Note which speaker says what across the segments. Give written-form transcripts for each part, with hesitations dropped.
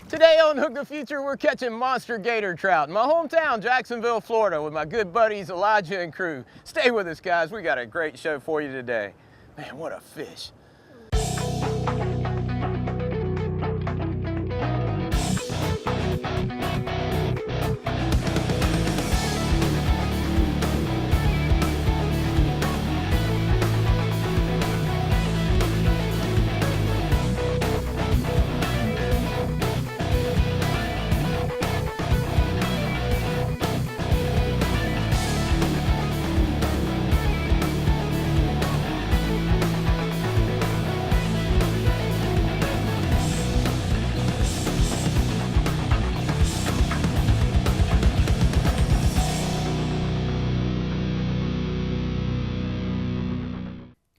Speaker 1: Today on Hook the Future, we're catching monster gator trout in my hometown, Jacksonville, Florida, with my good buddies Elijah and crew. Stay with us, guys. We got a great show for you today. Man, what a fish.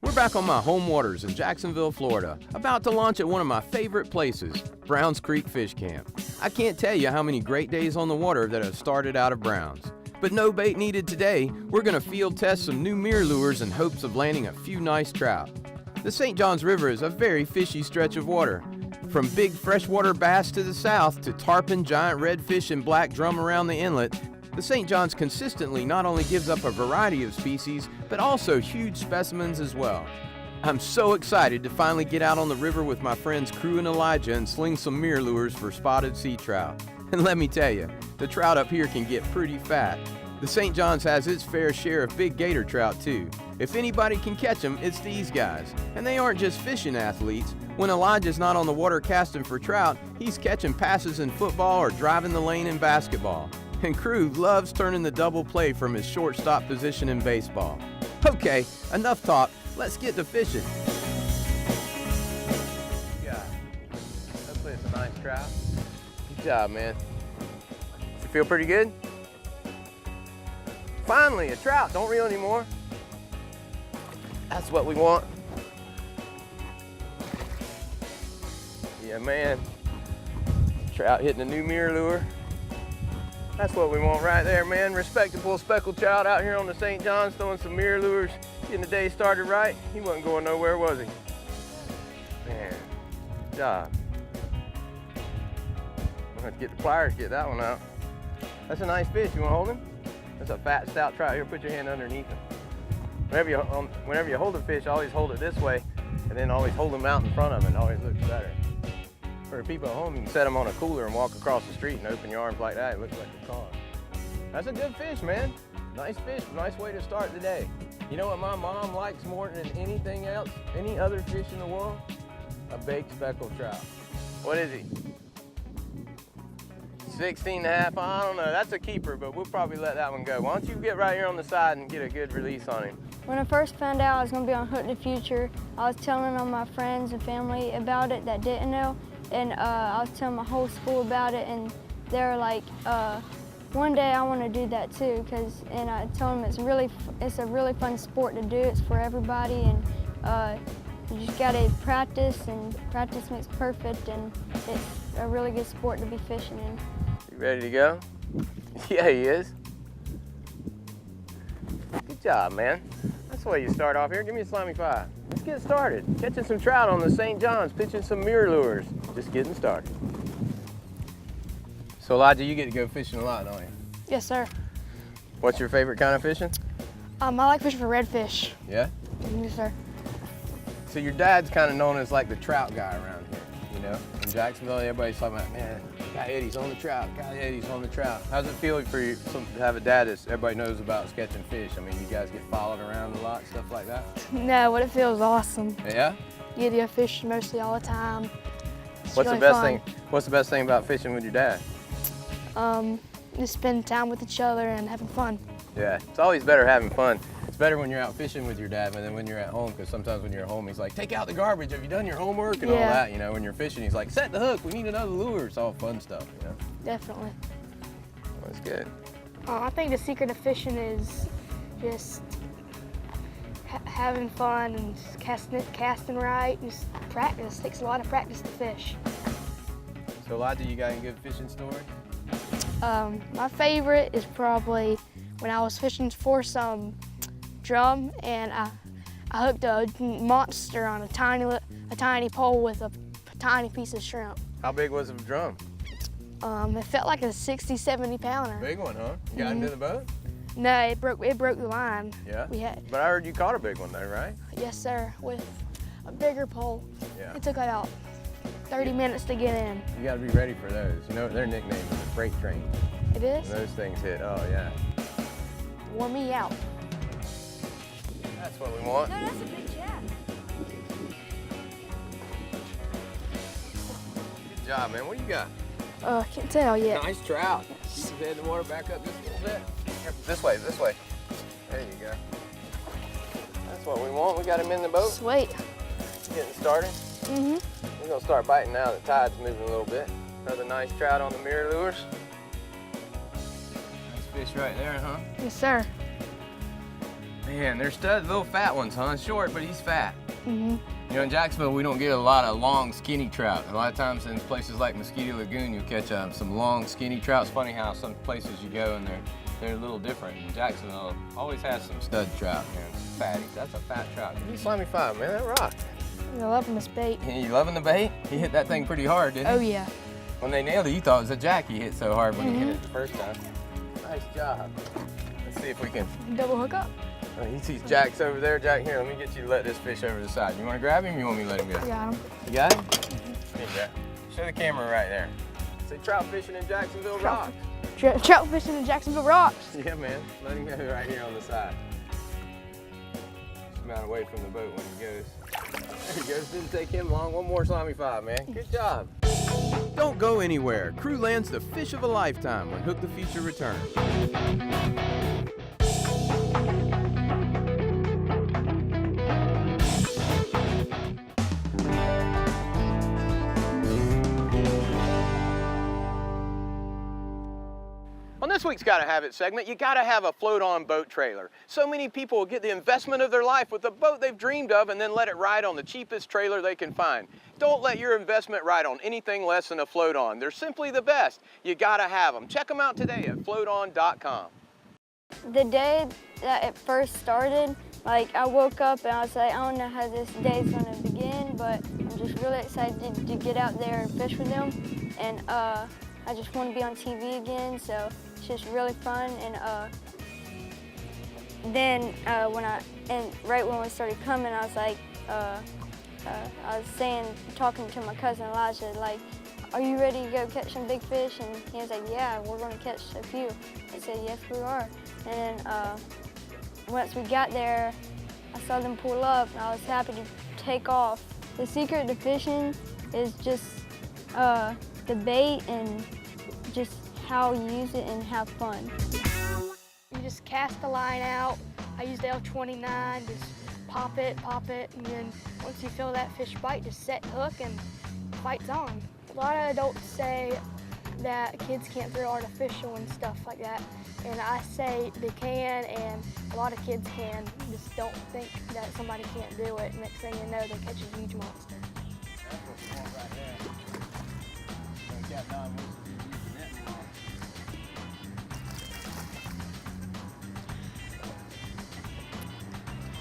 Speaker 1: We're back on my home waters in Jacksonville, Florida, about to launch at one of my favorite places, Browns Creek Fish Camp. I can't tell you how many great days on the water that have started out of Browns. But no bait needed today. We're going to field test some new MirroLures in hopes of landing a few nice trout. The St. Johns River is a very fishy stretch of water. From big freshwater bass to the south to tarpon, giant redfish, and black drum around the inlet, the St. Johns consistently not only gives up a variety of species, but also huge specimens as well. I'm so excited to finally get out on the river with my friends Crew and Elijah and sling some MirroLures for spotted sea trout. And let me tell you, the trout up here can get pretty fat. The St. Johns has its fair share of big gator trout too. If anybody can catch them, it's these guys. And they aren't just fishing athletes. When Elijah's not on the water casting for trout, he's catching passes in football or driving the lane in basketball. And Crew loves turning the double play from his shortstop position in baseball. Okay, enough talk. Let's get to fishing. Yeah, hopefully it's a nice trout. Good job, man. You feel pretty good? Finally, a trout. Don't reel anymore. That's what we want. Yeah, man. Trout hitting a new MirroLure. That's what we want right there, man. Respectable speckled trout out here on the St. Johns throwing some MirroLures, getting the day started right. He wasn't going nowhere, was he? Man, good job. I'm gonna have to get the pliers to get that one out. That's a nice fish. You wanna hold him? That's a fat, stout trout. Here, put your hand underneath him. Whenever you hold a fish, always hold it this way, and then always hold him out in front of him. It always looks better. For people at home, you can set them on a cooler and walk across the street and open your arms like that. It looks like a car. That's a good fish, man. Nice fish, nice way to start the day. You know what my mom likes more than anything else, any other fish in the world? A baked speckled trout. What is he? 16 and a half, I don't know. That's a keeper, but we'll probably let that one go. Why don't you get right here on the side and get a good release on him?
Speaker 2: When I first found out I was gonna be on Hook the Future, I was telling all my friends and family about it that didn't know. And I was telling my whole school about it, and they were like, one day I want to do that too, and I told them it's a really fun sport to do. It's for everybody, and you just gotta practice, and practice makes perfect, and it's a really good sport to be fishing in.
Speaker 1: You ready to go? Yeah, he is. Good job, man. That's the way you start off here. Give me a slimy five. Let's get started. Catching some trout on the St. Johns, pitching some MirroLures. Just getting started. So Elijah, you get to go fishing a lot, don't you?
Speaker 3: Yes, sir.
Speaker 1: What's your favorite kind of fishing?
Speaker 3: I like fishing for redfish.
Speaker 1: Yeah?
Speaker 3: Yes, sir.
Speaker 1: So your dad's kind of known as like the trout guy around here, you know? In Jacksonville, everybody's talking about, man, Guy Eddie's on the trout, Guy Eddie's on the trout. How's it feel for you to have a dad that everybody knows about catching fish? I mean, you guys get followed around a lot, stuff like that?
Speaker 3: No, but it feels awesome.
Speaker 1: Yeah?
Speaker 3: You get to go fishing mostly all the time.
Speaker 1: What's the best thing about fishing with your dad?
Speaker 3: Just spending time with each other and having fun.
Speaker 1: Yeah, it's always better having fun. It's better when you're out fishing with your dad than when you're at home, because sometimes when you're at home, he's like, take out the garbage, have you done your homework and all that, you know? When you're fishing, he's like, set the hook, we need another lure. It's all fun stuff, you know?
Speaker 3: Definitely.
Speaker 1: That's good.
Speaker 3: I think the secret of fishing is just having fun and casting right, and just practice. It takes a lot of practice to fish.
Speaker 1: So Elijah, you got any good fishing story?
Speaker 3: My favorite is probably when I was fishing for some drum, and I hooked a monster on a tiny pole with a tiny piece of shrimp.
Speaker 1: How big was the drum?
Speaker 3: It felt like a 60, 70 pounder.
Speaker 1: Big one, huh? You got into the boat?
Speaker 3: No, it broke the line.
Speaker 1: Yeah?
Speaker 3: We had.
Speaker 1: But I heard you caught a big one though, right?
Speaker 3: Yes, sir, with a bigger pole.
Speaker 1: Yeah.
Speaker 3: It took about 30 minutes to get in.
Speaker 1: You got to be ready for those. You know what their nickname is? The freight train.
Speaker 3: It is?
Speaker 1: When those things hit, oh yeah.
Speaker 3: Wore me out.
Speaker 1: That's what we want.
Speaker 2: No, that's a big jack.
Speaker 1: Good job, man. What do you got?
Speaker 3: Can't tell yet.
Speaker 1: Nice trout. Keep his head in the water, back up just a little bit. Here, this way, this way. There you go. That's what we want. We got him in the boat.
Speaker 3: Sweet.
Speaker 1: Getting started.
Speaker 3: Mm-hmm.
Speaker 1: We're gonna start biting now. The tide's moving a little bit. Another nice trout on the MirroLures. Nice fish right there, huh?
Speaker 3: Yes, sir.
Speaker 1: Man, they're studs, little fat ones, huh? Short, but he's fat.
Speaker 3: Mm-hmm.
Speaker 1: You know, in Jacksonville, we don't get a lot of long, skinny trout. A lot of times in places like Mosquito Lagoon, you'll catch some long, skinny trout. It's funny how some places you go and they're a little different. In Jacksonville, always has some stud trout, man. Fatties. That's a fat trout. Give me slimy 5, man. That rocked.
Speaker 3: I love this bait.
Speaker 1: You loving the bait? He hit that thing pretty hard, didn't he?
Speaker 3: Oh, yeah.
Speaker 1: When they nailed it, you thought it was a jack he hit so hard when he hit it the first time. Nice job. Let's see if we can.
Speaker 3: Double hook up.
Speaker 1: Oh, he sees Jack's over there. Jack, here, let me get you to let this fish over the side. You want to grab him or you want me to let him go?
Speaker 3: Got him.
Speaker 1: You got him? Here, Jack. Show the camera right there. Say trout fishing in Jacksonville rocks.
Speaker 3: Trout fishing in Jacksonville rocks.
Speaker 1: Yeah, man. Let him go right here on the side. Just mount away from the boat when he goes. There he goes. Didn't take him long. One more slimy 5, man. Good job. Don't go anywhere. Crew lands the fish of a lifetime when Hook the Future returns. On this week's Gotta Have It segment, you gotta have a float-on boat trailer. So many people will get the investment of their life with the boat they've dreamed of and then let it ride on the cheapest trailer they can find. Don't let your investment ride on anything less than a float-on. They're simply the best. You gotta have them. Check them out today at floaton.com.
Speaker 2: The day that it first started, like I woke up and I was like, I don't know how this day's gonna begin, but I'm just really excited to get out there and fish with them. And I just want to be on TV again, so it's just really fun. And then right when we started coming, I was like, I was talking to my cousin Elijah, like, are you ready to go catch some big fish? And he was like, yeah, we're going to catch a few. I said, yes, we are. And then once we got there, I saw them pull up, and I was happy to take off. The secret to fishing is just the bait and just how you use it and have fun.
Speaker 3: You just cast the line out. I used the L29, just pop it, and then once you feel that fish bite, just set hook and fight's on. A lot of adults say that kids can't throw artificial and stuff like that, and I say they can, and a lot of kids can. Just don't think that somebody can't do it. Next thing you know, they catch a huge monster.
Speaker 1: That's what we want right there. Capt Don wants to use the net more.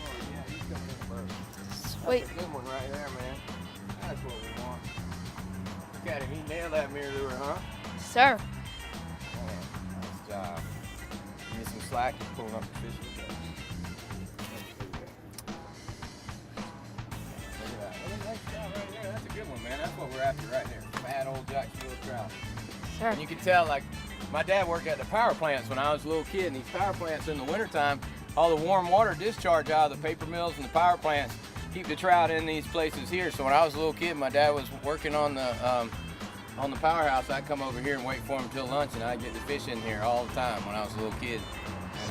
Speaker 1: Oh yeah, he's coming in the boat.
Speaker 3: Sweet.
Speaker 1: That's a good one right there, man. That's what we want. Look at him, he nailed that MirroLure, huh?
Speaker 3: Sir.
Speaker 1: Man, nice job. Give me some slack, pulling up the fish with that. Look at that. Nice job right there. That's a good one, man. That's what we're after right there. Fat old Jacksonville trout.
Speaker 3: Sir.
Speaker 1: And you can tell, like, my dad worked at the power plants when I was a little kid, and these power plants in the wintertime, all the warm water discharge out of the paper mills and the power plants keep the trout in these places here. So when I was a little kid, my dad was working on the powerhouse. I'd come over here and wait for him till lunch, and I'd get the fish in here all the time when I was a little kid.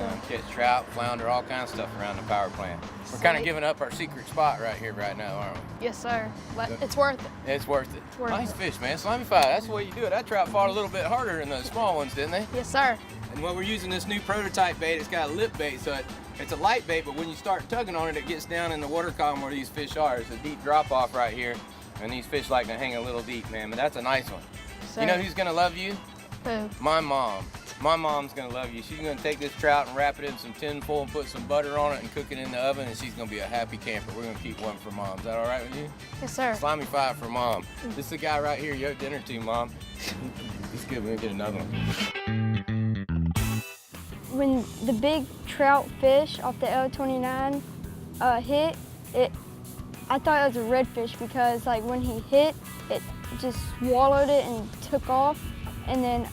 Speaker 1: And catch trout, flounder, all kinds of stuff around the power plant. We're kind of giving up our secret spot right here right now, aren't we?
Speaker 3: Yes, sir. But it's worth it.
Speaker 1: It's worth it.
Speaker 3: It's worth
Speaker 1: Nice
Speaker 3: it.
Speaker 1: fish, man. Slimy 5, that's the way you do it. That trout fought a little bit harder than the small ones, didn't they?
Speaker 3: Yes, sir.
Speaker 1: And when we're using this new prototype bait, it's got a lip bait, so it's a light bait, but when you start tugging on it, it gets down in the water column where these fish are. It's a deep drop off right here, and these fish like to hang a little deep, man, but that's a nice one.
Speaker 3: Sir.
Speaker 1: You know who's gonna love you?
Speaker 3: Who?
Speaker 1: My mom. My mom's gonna love you. She's gonna take this trout and wrap it in some tin foil and put some butter on it and cook it in the oven, and she's gonna be a happy camper. We're gonna keep one for Mom. Is that all right with you?
Speaker 3: Yes, sir.
Speaker 1: Slimy 5 for Mom. This is the guy right here you owe dinner to, Mom. It's good, we're gonna get another one.
Speaker 2: When the big trout fish off the L29 hit, I thought it was a redfish because like when he hit, it just swallowed it and took off. And then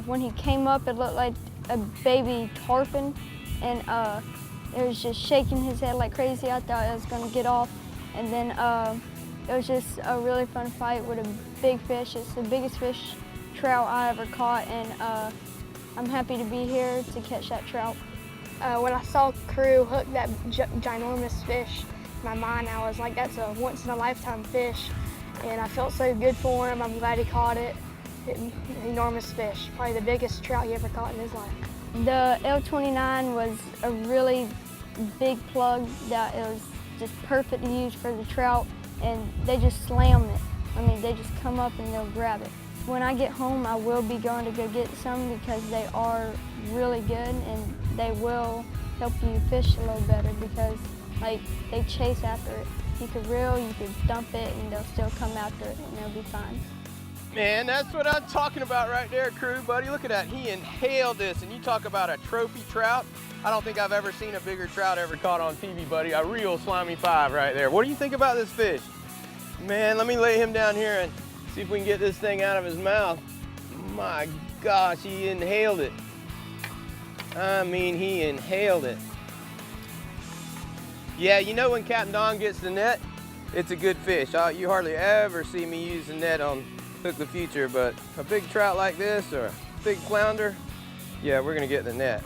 Speaker 2: when he came up, it looked like a baby tarpon, and it was just shaking his head like crazy. I thought it was gonna get off. And then it was just a really fun fight with a big fish. It's the biggest fish trout I ever caught, and I'm happy to be here to catch that trout.
Speaker 3: When I saw Crew hook that ginormous fish, in my mind I was like, that's a once-in-a-lifetime fish, and I felt so good for him. I'm glad he caught it. An enormous fish, probably the biggest trout he ever caught in his life.
Speaker 2: The L29 was a really big plug that it was just perfect to use for the trout, and they just slam it. I mean, they just come up and they'll grab it. When I get home, I will be going to go get some because they are really good and they will help you fish a little better because like they chase after it. You could reel, you could dump it, and they'll still come after it and they'll be fine.
Speaker 1: Man, that's what I'm talking about right there, Crew, buddy. Look at that, he inhaled this, and you talk about a trophy trout. I don't think I've ever seen a bigger trout ever caught on TV, buddy. A real Slimy 5 right there. What do you think about this fish? Man, let me lay him down here and see if we can get this thing out of his mouth. My gosh, he inhaled it. I mean, he inhaled it. Yeah, you know when Capt Don gets the net, it's a good fish. You hardly ever see me use the net on Hook the Future, but a big trout like this or a big flounder, yeah, we're gonna get the net.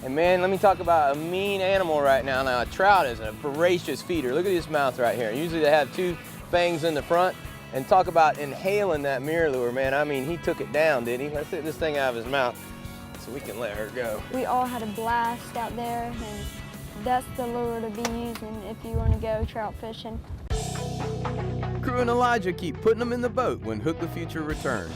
Speaker 1: And man, let me talk about a mean animal right now. Now, a trout is a voracious feeder. Look at his mouth right here. Usually they have 2 fangs in the front. And talk about inhaling that MirroLure, man. I mean, he took it down, didn't he? Let's get this thing out of his mouth so we can let her go.
Speaker 2: We all had a blast out there, and that's the lure to be using if you want to go trout fishing.
Speaker 1: Crew and Elijah keep putting them in the boat when Hook the Future returns.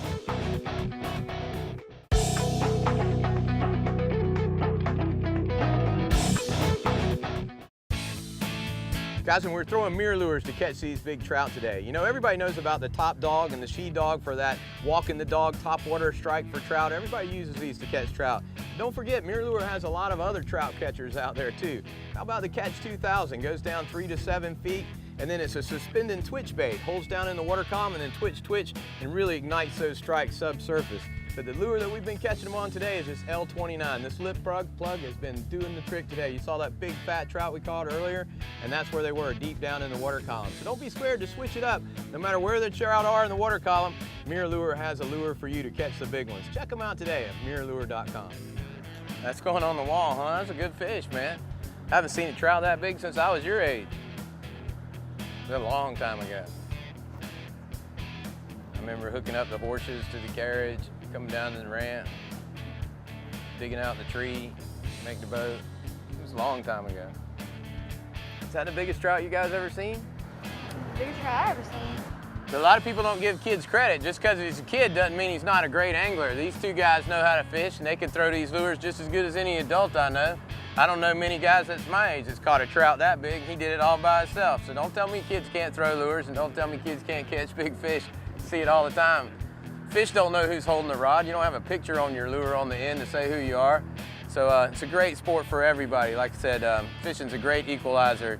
Speaker 1: Guys, and we're throwing MirroLures to catch these big trout today. You know, everybody knows about the top dog and the she dog for that walking the dog top water strike for trout. Everybody uses these to catch trout. Don't forget, MirroLure has a lot of other trout catchers out there too. How about the Catch 2000? Goes down 3 to 7 feet, and then it's a suspending twitch bait. Holds down in the water column and then twitch, and really ignites those strikes subsurface. But the lure that we've been catching them on today is this L29. This lip plug has been doing the trick today. You saw that big fat trout we caught earlier, and that's where they were, deep down in the water column. So don't be scared to switch it up. No matter where the trout are in the water column, MirroLure has a lure for you to catch the big ones. Check them out today at MirroLure.com. That's going on the wall, huh? That's a good fish, man. I haven't seen a trout that big since I was your age. It was a long time ago. I remember hooking up the horses to the carriage, coming down to the ramp, digging out the tree, make the boat. It was a long time ago. Is that the biggest trout you guys ever seen?
Speaker 3: Biggest trout I ever seen.
Speaker 1: A lot of people don't give kids credit. Just because he's a kid doesn't mean he's not a great angler. These 2 guys know how to fish, and they can throw these lures just as good as any adult I know. I don't know many guys that's my age that's caught a trout that big. He did it all by himself. So don't tell me kids can't throw lures, and don't tell me kids can't catch big fish. You see it all the time. Fish don't know who's holding the rod. You don't have a picture on your lure on the end to say who you are. So it's a great sport for everybody. Like I said, fishing's a great equalizer.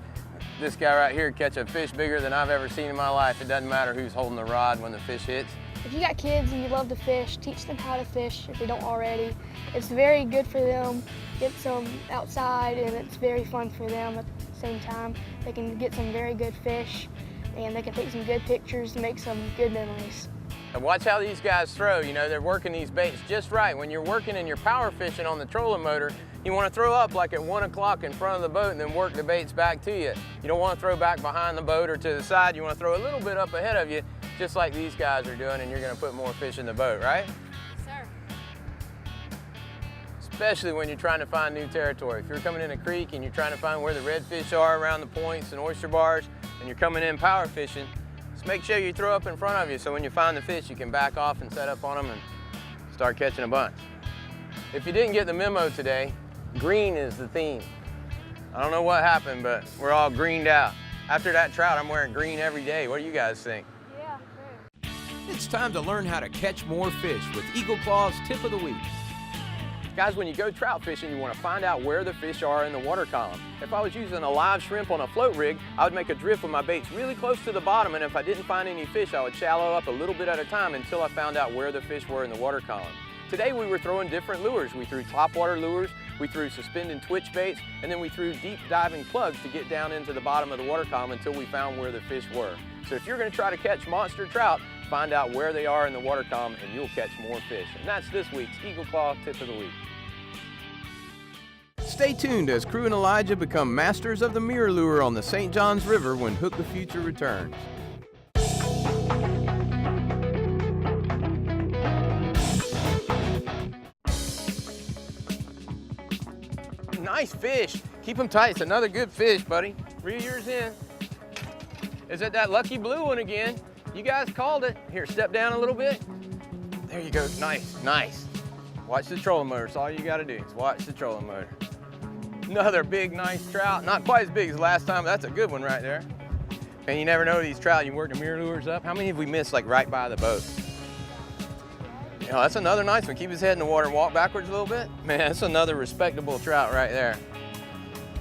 Speaker 1: This guy right here catch a fish bigger than I've ever seen in my life. It doesn't matter who's holding the rod when the fish hits.
Speaker 3: If you got kids and you love to fish, teach them how to fish if they don't already. It's very good for them. Gets them outside, and it's very fun for them at the same time. They can get some very good fish, and they can take some good pictures and make some good memories.
Speaker 1: And watch how these guys throw. You know, they're working these baits just right. When you're working and you're power fishing on the trolling motor, you want to throw up like at 1 o'clock in front of the boat and then work the baits back to you. You don't want to throw back behind the boat or to the side. You want to throw a little bit up ahead of you, just like these guys are doing, and you're going to put more fish in the boat, right?
Speaker 3: Yes, sir.
Speaker 1: Especially when you're trying to find new territory. If you're coming in a creek and you're trying to find where the redfish are around the points and oyster bars, and you're coming in power fishing, just make sure you throw up in front of you so when you find the fish, you can back off and set up on them and start catching a bunch. If you didn't get the memo today, green is the theme. I don't know what happened, but we're all greened out. After that trout, I'm wearing green every day. What do you guys think?
Speaker 2: Yeah, fair.
Speaker 1: It's time to learn how to catch more fish with Eagle Claw's Tip of the Week. Guys, when you go trout fishing, you want to find out where the fish are in the water column. If I was using a live shrimp on a float rig, I would make a drift with my baits really close to the bottom, and if I didn't find any fish, I would shallow up a little bit at a time until I found out where the fish were in the water column. Today we were throwing different lures. We threw topwater lures, we threw suspend and twitch baits, and then we threw deep diving plugs to get down into the bottom of the water column until we found where the fish were. So if you're going to try to catch monster trout, find out where they are in the water column and you'll catch more fish. And that's this week's Eagle Claw Tip of the Week. Stay tuned as Crew and Elijah become masters of the MirroLure on the St. Johns River when Hook the Future returns. Nice fish. Keep them tight. It's another good fish, buddy. Reel yours in. Is it that lucky blue one again? You guys called it. Here, step down a little bit. There you go. Nice, nice. Watch the trolling motor. That's all you got to do is watch the trolling motor. Another big, nice trout. Not quite as big as last time, but that's a good one right there. And you never know these trout. You work the MirroLures up. How many have we missed like right by the boat? You know, that's another nice one. Keep his head in the water and walk backwards a little bit. Man, that's another respectable trout right there.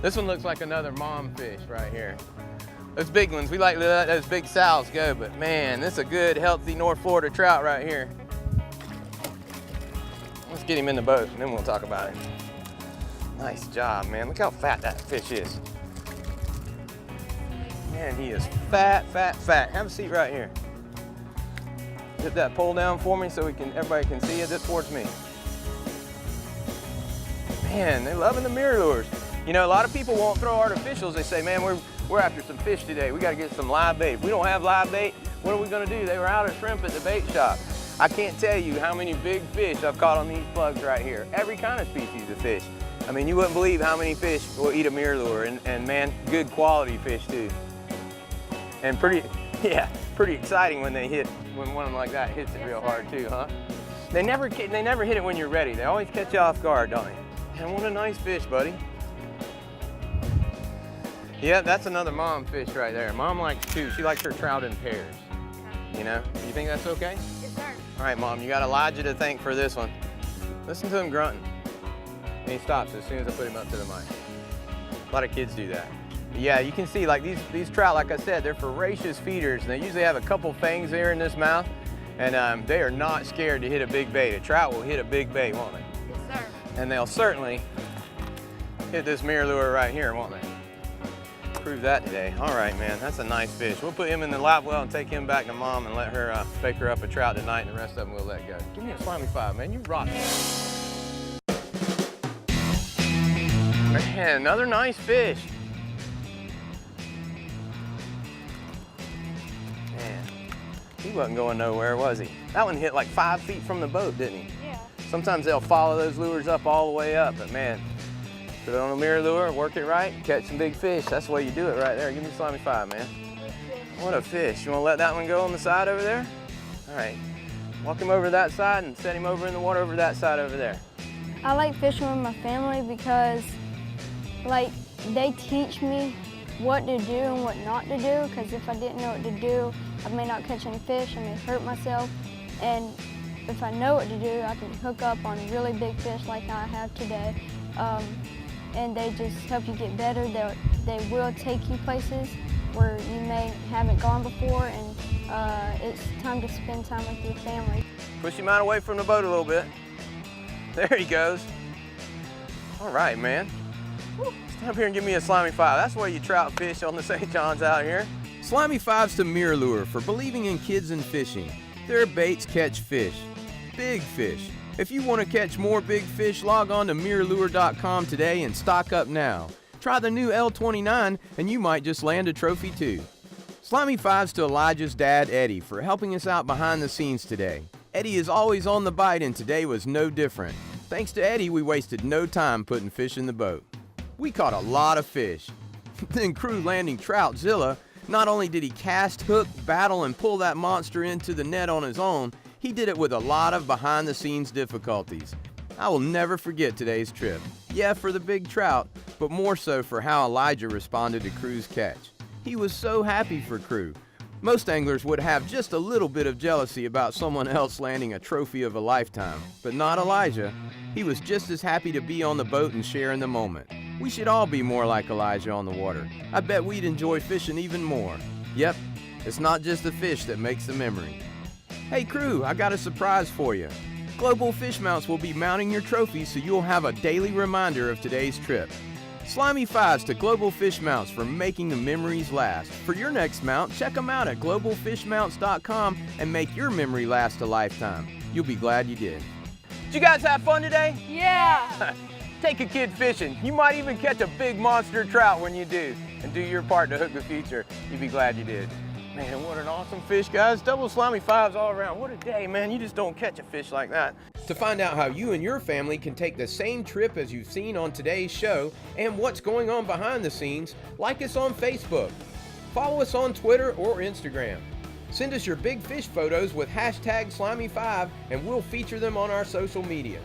Speaker 1: This one looks like another mom fish right here. Those big ones, we like to let those big sows go, but man, this is a good, healthy North Florida trout right here. Let's get him in the boat and then we'll talk about him. Nice job, man. Look how fat that fish is. Man, he is fat, fat, fat. Have a seat right here. Get that pole down for me so everybody can see it. This towards me. Man, they're loving the MirroLures. You know, a lot of people won't throw artificials. They say, man, we're after some fish today. We got to get some live bait. If we don't have live bait, what are we going to do? They were out of shrimp at the bait shop. I can't tell you how many big fish I've caught on these plugs right here. Every kind of species of fish. I mean, you wouldn't believe how many fish will eat a MirroLure, and man, good quality fish too. And pretty exciting when when one of them like that hits it real hard too, huh? They never hit it when you're ready. They always catch you off guard, don't they? And what a nice fish, buddy. Yeah, that's another mom fish right there. Mom likes too. She likes her trout in pairs. You know? You think that's okay?
Speaker 3: Yes, sir.
Speaker 1: All right, Mom, you got Elijah to thank for this one. Listen to him grunting. And he stops as soon as I put him up to the mic. A lot of kids do that. Yeah, you can see like these trout, like I said, they're voracious feeders, and they usually have a couple fangs there in this mouth, and they are not scared to hit a big bait. A trout will hit a big bait, won't they?
Speaker 3: Yes, sir.
Speaker 1: And they'll certainly hit this MirroLure right here, won't they? Prove that today. All right, man, that's a nice fish. We'll put him in the live well and take him back to Mom and let her bake her up a trout tonight, and the rest of them we'll let go. Give me a slimy 5, man. You rock. Man, another nice fish. Man, he wasn't going nowhere, was he? That one hit like 5 feet from the boat, didn't he?
Speaker 2: Yeah.
Speaker 1: Sometimes they'll follow those lures up all the way up, but man, put it on a MirroLure, work it right, catch some big fish. That's the way you do it right there. Give me a slimy 5, man. What a fish. You want to let that one go on the side over there? All right. Walk him over to that side and set him over in the water over that side over there.
Speaker 2: I like fishing with my family because, like, they teach me what to do and what not to do, because if I didn't know what to do, I may not catch any fish, I may hurt myself. And if I know what to do, I can hook up on really big fish like I have today. And they just help you get better. They will take you places where you may haven't gone before, and it's time to spend time with your family.
Speaker 1: Push him out away from the boat a little bit. There he goes. All right, man. Stand up here and give me a slimy 5. That's where you trout fish on the St. Johns out here. Slimy 5's to MirroLure for believing in kids and fishing. Their baits catch fish. Big fish. If you want to catch more big fish, log on to MirroLure.com today and stock up now. Try the new L29 and you might just land a trophy too. Slimy 5's to Elijah's dad, Eddie, for helping us out behind the scenes today. Eddie is always on the bite and today was no different. Thanks to Eddie, we wasted no time putting fish in the boat. We caught a lot of fish. Then Crew landing Troutzilla, not only did he cast, hook, battle, and pull that monster into the net on his own, he did it with a lot of behind-the-scenes difficulties. I will never forget today's trip. Yeah, for the big trout, but more so for how Elijah responded to Crew's catch. He was so happy for Crew. Most anglers would have just a little bit of jealousy about someone else landing a trophy of a lifetime, but not Elijah. He was just as happy to be on the boat and share in the moment. We should all be more like Elijah on the water. I bet we'd enjoy fishing even more. Yep, it's not just the fish that makes the memory. Hey Crew, I got a surprise for you. Global Fish Mounts will be mounting your trophies so you'll have a daily reminder of today's trip. Slimy fives to Global Fish Mounts for making the memories last. For your next mount, check them out at globalfishmounts.com and make your memory last a lifetime. You'll be glad you did. Did you guys have fun today?
Speaker 3: Yeah.
Speaker 1: Take a kid fishing. You might even catch a big monster trout when you do. And do your part to hook the future. You'll be glad you did. Man, what an awesome fish, guys. Double slimy fives all around. What a day, man. You just don't catch a fish like that. To find out how you and your family can take the same trip as you've seen on today's show and what's going on behind the scenes, like us on Facebook. Follow us on Twitter or Instagram. Send us your big fish photos with hashtag Slimy5 and we'll feature them on our social media.